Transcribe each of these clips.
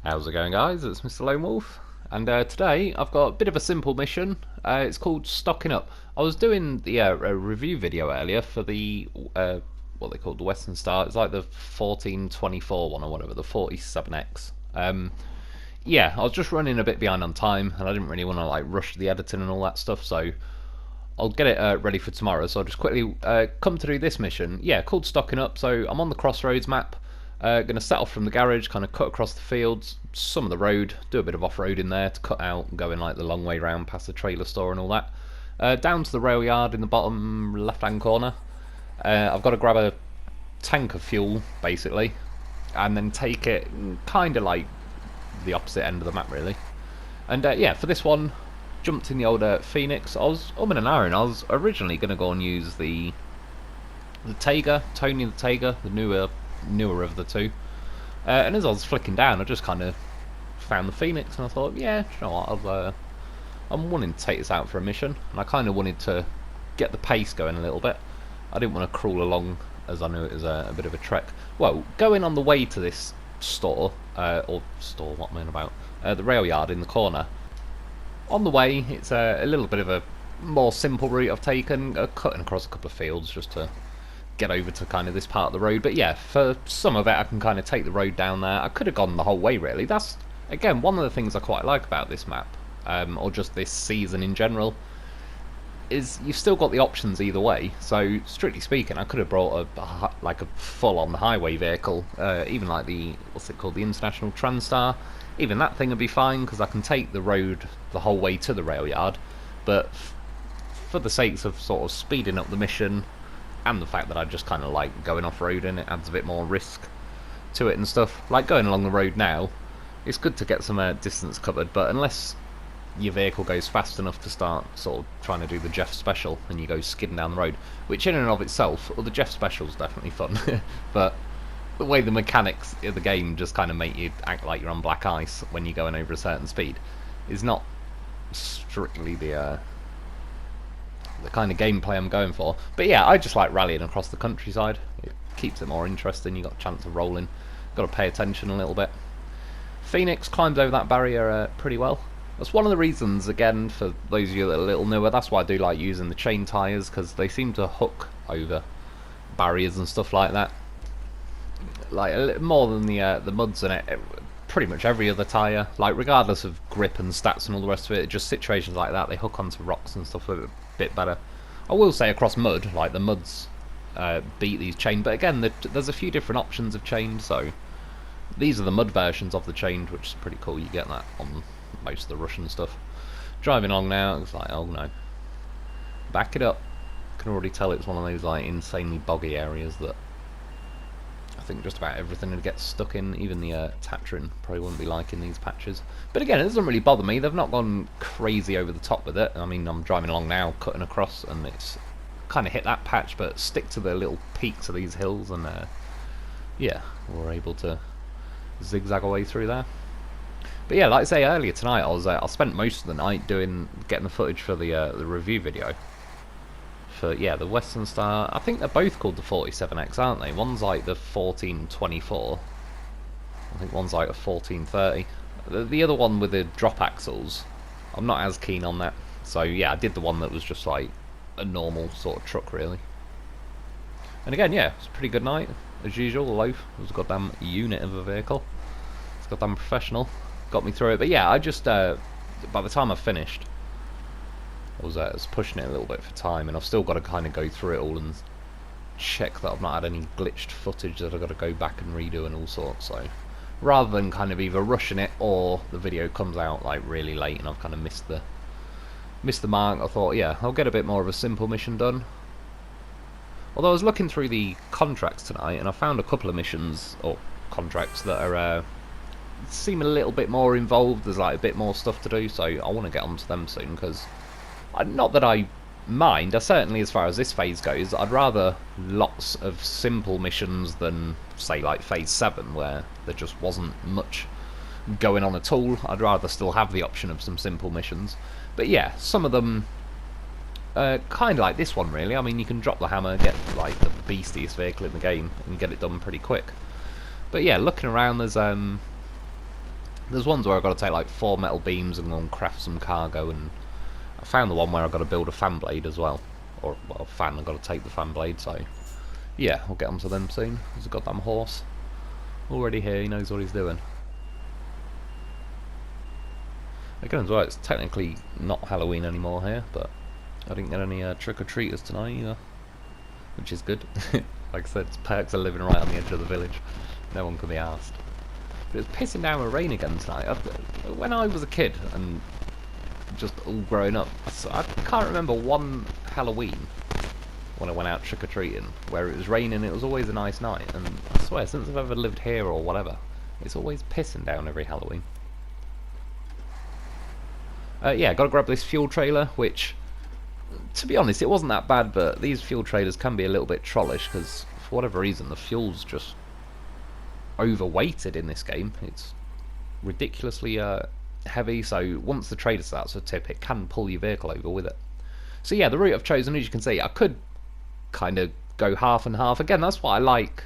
How's it going, guys? It's Mr. Lo4f, and today I've got a bit of a simple mission. It's called Stocking Up. I was doing the a review video earlier for the what they called the Western Star. It's like the 1424 one or whatever, the 47X. Yeah, I was just running a bit behind on time, and I didn't really want to like rush the editing and all that stuff, so I'll get it ready for tomorrow. So I'll just quickly come to do this mission. Yeah, called Stocking Up. So I'm on the Crossroads map. Going to set off from the garage, kind of cut across the fields, some of the road, do a bit of off-road in there to cut out, going like the long way round past the trailer store and all that. Down to the rail yard in the bottom left-hand corner. I've got to grab a tank of fuel, basically, and then take it kind of like the opposite end of the map, really. And yeah, for this one, jumped in the old Phoenix. I was in an iron. I was originally going to go and use the Taiga, Tony the Taiga, the newer of the two. And as I was flicking down, I just kind of found the Phoenix, and I thought, yeah, you know what, I'm wanting to take this out for a mission, and I kind of wanted to get the pace going a little bit. I didn't want to crawl along, as I knew it was a bit of a trek. Well, going on the way to this store, what am I about? The rail yard in the corner. On the way, it's a little bit of a more simple route I've taken, cutting across a couple of fields just to get over to kind of this part of the road. But yeah, for some of it I can kind of take the road down there. I could have gone the whole way, really. That's, again, one of the things I quite like about this map, or just this season in general, is you've still got the options either way. So strictly speaking, I could have brought a full-on highway vehicle, even like the, what's it called, the International Transtar. Even that thing would be fine, because I can take the road the whole way to the rail yard. But for the sakes of sort of speeding up the mission, and the fact that I just kind of like going off-road, and it adds a bit more risk to it and stuff. Like going along the road now, it's good to get some distance covered, but unless your vehicle goes fast enough to start sort of trying to do the Jeff Special and you go skidding down the road, which in and of itself, well, the Jeff Special's definitely fun, but the way the mechanics of the game just kind of make you act like you're on black ice when you're going over a certain speed is not strictly the kind of gameplay I'm going for. But yeah, I just like rallying across the countryside. It keeps it more interesting. You got a chance of rolling. Got to pay attention a little bit. Phoenix climbs over that barrier pretty well. That's one of the reasons, again, for those of you that are a little newer, that's why I do like using the chain tyres, because they seem to hook over barriers and stuff like that. Like a little more than the muds in it. Pretty much every other tyre, like regardless of grip and stats and all the rest of it, just situations like that, they hook onto rocks and stuff a bit better. I will say across mud, like the muds beat these chain, but again, there's a few different options of chain, so these are the mud versions of the chain, which is pretty cool. You get that on most of the Russian stuff. Driving along now, it's like, oh no. Back it up. I can already tell it's one of those like insanely boggy areas that I think just about everything would get stuck in. Even the Tatrin probably wouldn't be liking these patches. But again, it doesn't really bother me. They've not gone crazy over the top with it. I mean, I'm driving along now, cutting across, and it's kind of hit that patch, but stick to the little peaks of these hills, and yeah, we're able to zigzag away through there. But yeah, like I say earlier tonight, I spent most of the night getting the footage for the review video. For, yeah, the Western Star. I think they're both called the 47X, aren't they? One's like the 1424. I think one's like a 1430. The other one with the drop axles, I'm not as keen on that. So yeah, I did the one that was just like a normal sort of truck, really. And again, yeah, it's a pretty good night. As usual, the Lo4f was a goddamn unit of a vehicle. It's goddamn professional. Got me through it. But yeah, I just, by the time I finished, I was pushing it a little bit for time, and I've still got to kind of go through it all and check that I've not had any glitched footage that I've got to go back and redo and all sorts. So rather than kind of either rushing it or the video comes out like really late and I've kind of missed the mark, I thought, yeah, I'll get a bit more of a simple mission done. Although I was looking through the contracts tonight, and I found a couple of missions or contracts that are seem a little bit more involved. There's like a bit more stuff to do, so I want to get onto them soon, because not that I mind, certainly as far as this phase goes, I'd rather lots of simple missions than, say, like phase 7, where there just wasn't much going on at all. I'd rather still have the option of some simple missions. But yeah, some of them kind of like this one, really. I mean, you can drop the hammer, get like the beastiest vehicle in the game, and get it done pretty quick. But yeah, looking around, there's There's ones where I've got to take like 4 metal beams and go and craft some cargo, and I found the one where I've got to build a fan blade as well. Or, well, fan, I've got to take the fan blade, so yeah, I'll get onto them soon. There's a goddamn horse already here, he knows what he's doing. Again, as well, it's technically not Halloween anymore here, but I didn't get any trick-or-treaters tonight either, which is good. Like I said, it's perks of living right on the edge of the village. No one can be asked. But it's pissing down with rain again tonight. When I was a kid and just all grown up, I can't remember one Halloween when I went out trick-or-treating where it was raining. It was always a nice night, and I swear, since I've ever lived here or whatever, it's always pissing down every Halloween. Yeah, got to grab this fuel trailer, which, to be honest, it wasn't that bad, but these fuel trailers can be a little bit trollish because, for whatever reason, the fuel's just overweighted in this game. It's ridiculously heavy, so once the trailer starts to tip, it can pull your vehicle over with it. So yeah, the route I've chosen, as you can see, I could kind of go half and half. Again, that's what I like.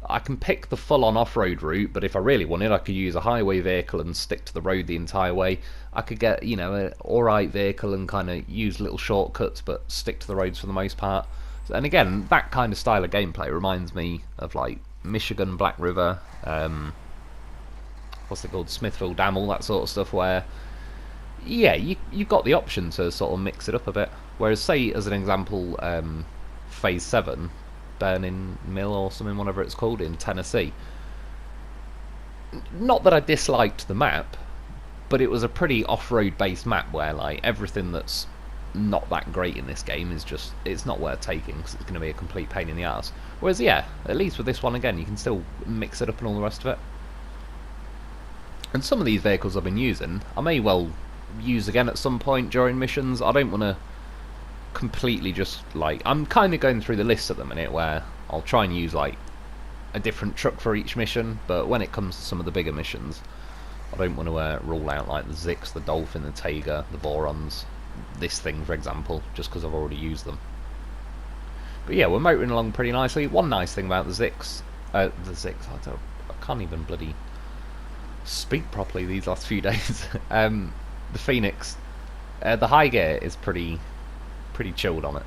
I can pick the full-on off-road route, but if I really wanted, I could use a highway vehicle and stick to the road the entire way. I could get, you know, an alright vehicle and kind of use little shortcuts, but stick to the roads for the most part. And again, that kind of style of gameplay reminds me of, like, Michigan, Black River, what's it called, Smithville Dam, all that sort of stuff, where, yeah, you've got the option to sort of mix it up a bit. Whereas, say, as an example, Phase 7, Burning Mill or something, whatever it's called, in Tennessee. Not that I disliked the map, but it was a pretty off-road based map where, like, everything that's not that great in this game is just, it's not worth taking because it's going to be a complete pain in the ass. Whereas, yeah, at least with this one, again, you can still mix it up and all the rest of it. And some of these vehicles I've been using, I may well use again at some point during missions. I don't want to completely just, like, I'm kind of going through the list at the minute where I'll try and use, like, a different truck for each mission, but when it comes to some of the bigger missions, I don't want to rule out, like, the Zix, the Dolphin, the Taiga, the Vorons, this thing, for example, just because I've already used them. But yeah, we're motoring along pretty nicely. One nice thing about the Zix, I can't even bloody speak properly these last few days. The Phoenix, the high gear is pretty chilled on it.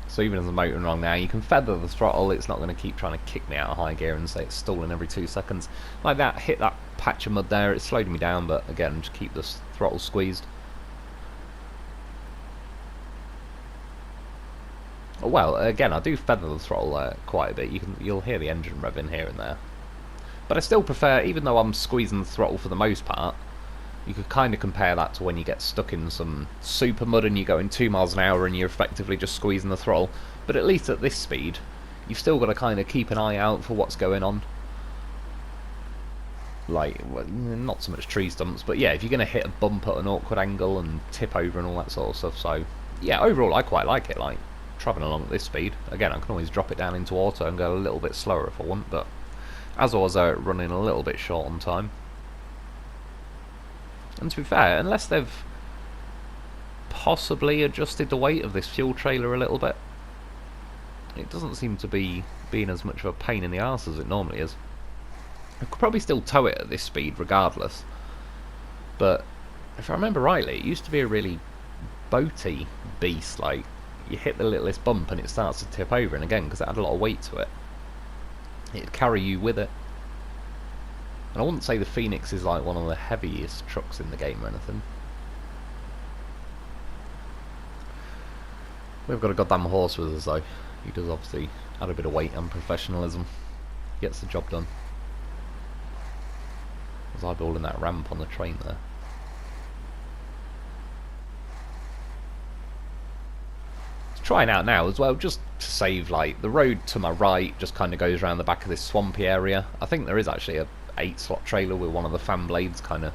So even as I'm motoring along now, you can feather the throttle. It's not going to keep trying to kick me out of high gear and say it's stalling every 2 seconds. Like that, hit that patch of mud there, it slowed me down, but again, just keep the throttle squeezed. Oh, well, again, I do feather the throttle quite a bit. You'll hear the engine revving here and there. But I still prefer, even though I'm squeezing the throttle for the most part, you could kind of compare that to when you get stuck in some super mud and you're going 2 miles an hour and you're effectively just squeezing the throttle. But at least at this speed, you've still got to kind of keep an eye out for what's going on. Like, well, not so much tree stumps, but yeah, if you're going to hit a bump at an awkward angle and tip over and all that sort of stuff. So, yeah, overall, I quite like it, like, travelling along at this speed. Again, I can always drop it down into auto and go a little bit slower if I want, but as I was running a little bit short on time. And to be fair, unless they've possibly adjusted the weight of this fuel trailer a little bit, it doesn't seem to be being as much of a pain in the arse as it normally is. I could probably still tow it at this speed regardless, but if I remember rightly, it used to be a really boaty beast. Like, you hit the littlest bump and it starts to tip over, and again, because it had a lot of weight to it, it'd carry you with it. And I wouldn't say the Phoenix is like one of the heaviest trucks in the game or anything. We've got a goddamn horse with us though. He does obviously add a bit of weight and professionalism. Gets the job done. I was eyeballing that ramp on the train there. Trying out now as well, just to save, like, the road to my right just kind of goes around the back of this swampy area. I think there is actually a 8-slot trailer with one of the fan blades kind of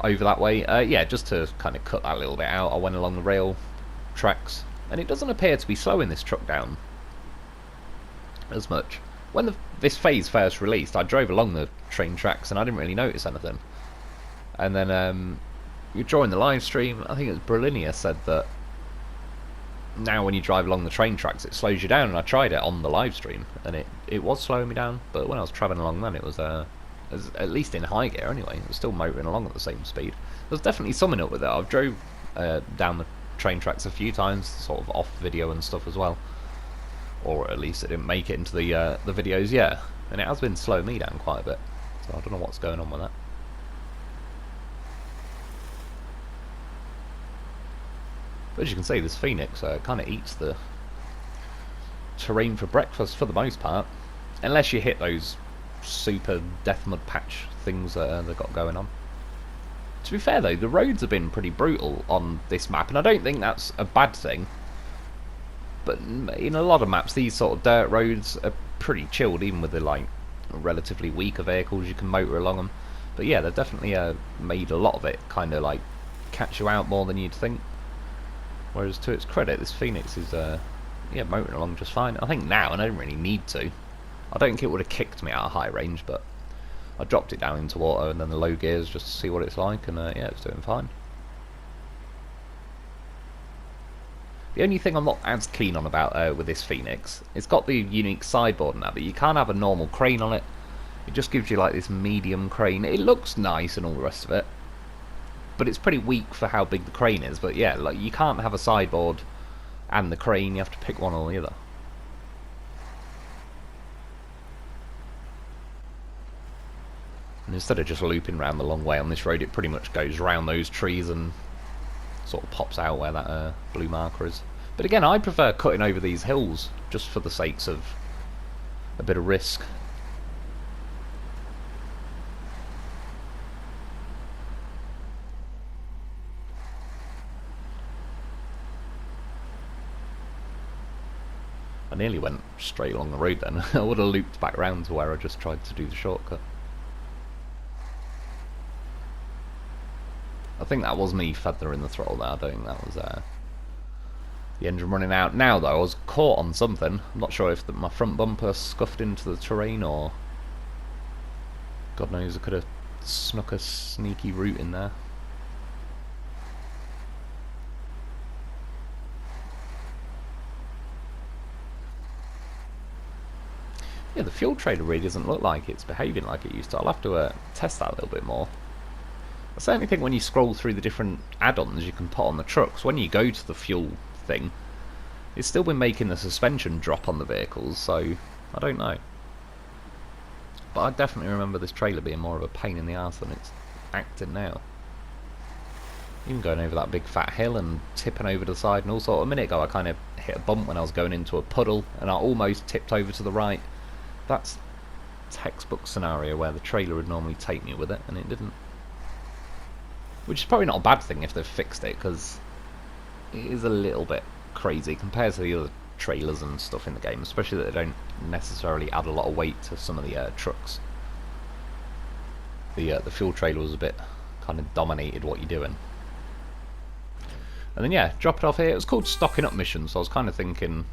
over that way. Yeah, just to kind of cut that a little bit out, I went along the rail tracks, and it doesn't appear to be slowing this truck down as much. When this phase first released, I drove along the train tracks and I didn't really notice anything. And then you join the live stream, I think it was Berlinia said that now when you drive along the train tracks it slows you down, and I tried it on the live stream and it was slowing me down, but when I was travelling along then it was at least in high gear anyway. It was still motoring along at the same speed. There's definitely something up with it. I've drove down the train tracks a few times, sort of off video and stuff as well, or at least it didn't make it into the videos yet, and it has been slowing me down quite a bit, so I don't know what's going on with that. But as you can see, this Phoenix kind of eats the terrain for breakfast for the most part, unless you hit those super death mud patch things they've got going on. To be fair though, the roads have been pretty brutal on this map, and I don't think that's a bad thing. But in a lot of maps, these sort of dirt roads are pretty chilled, even with the like relatively weaker vehicles. You can motor along them. But yeah, they've definitely made a lot of it kind of like catch you out more than you'd think. Whereas to its credit, this Phoenix is yeah, motoring along just fine. I think now, and I don't really need to. I don't think it would have kicked me out of high range, but I dropped it down into auto and then the low gears just to see what it's like, and yeah, it's doing fine. The only thing I'm not as keen on about with this Phoenix, it's got the unique sideboard now, but you can't have a normal crane on it. It just gives you like this medium crane. It looks nice and all the rest of it, but it's pretty weak for how big the crane is. But yeah, like you can't have a sideboard and the crane, you have to pick one or the other. And instead of just looping around the long way on this road, it pretty much goes round those trees and sort of pops out where that blue marker is. But again, I prefer cutting over these hills just for the sakes of a bit of risk. I nearly went straight along the road then. I would have looped back round to where I just tried to do the shortcut. I think that was me feathering the throttle there. I don't think that was the engine running out. Now though, I was caught on something. I'm not sure if my front bumper scuffed into the terrain or God knows, I could have snuck a sneaky route in there. Yeah, the fuel trailer really doesn't look like it's behaving like it used to. I'll have to test that a little bit more. I certainly think when you scroll through the different add-ons you can put on the trucks, when you go to the fuel thing, it's still been making the suspension drop on the vehicles, so I don't know. But I definitely remember this trailer being more of a pain in the arse than it's acting now. Even going over that big fat hill and tipping over to the side and all sort. A minute ago I kind of hit a bump when I was going into a puddle and I almost tipped over to the right. That's textbook scenario where the trailer would normally take me with it and it didn't. Which is probably not a bad thing if they've fixed it, because it is a little bit crazy compared to the other trailers and stuff in the game, especially that they don't necessarily add a lot of weight to some of the trucks. The fuel trailer was a bit kind of dominated what you're doing. And then yeah, drop it off here. It was called Stocking Up Mission, so I was kind of thinking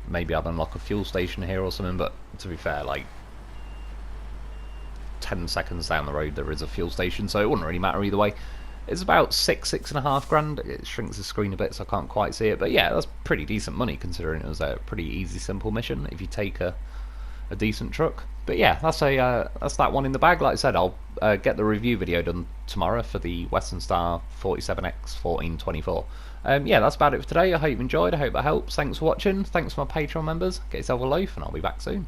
maybe I'd unlock a fuel station here or something, but to be fair, like 10 seconds down the road there is a fuel station, so it wouldn't really matter either way. It's about $6.5 grand. It shrinks the screen a bit so I can't quite see it, but yeah, that's pretty decent money considering it was a pretty easy, simple mission if you take a decent truck. But yeah, that's that one in the bag. Like I said, I'll get the review video done tomorrow for the Western Star 47X 1424. Yeah, that's about it for today. I hope you enjoyed. I hope that helps. Thanks for watching. Thanks for my Patreon members. Get yourself a loaf, and I'll be back soon.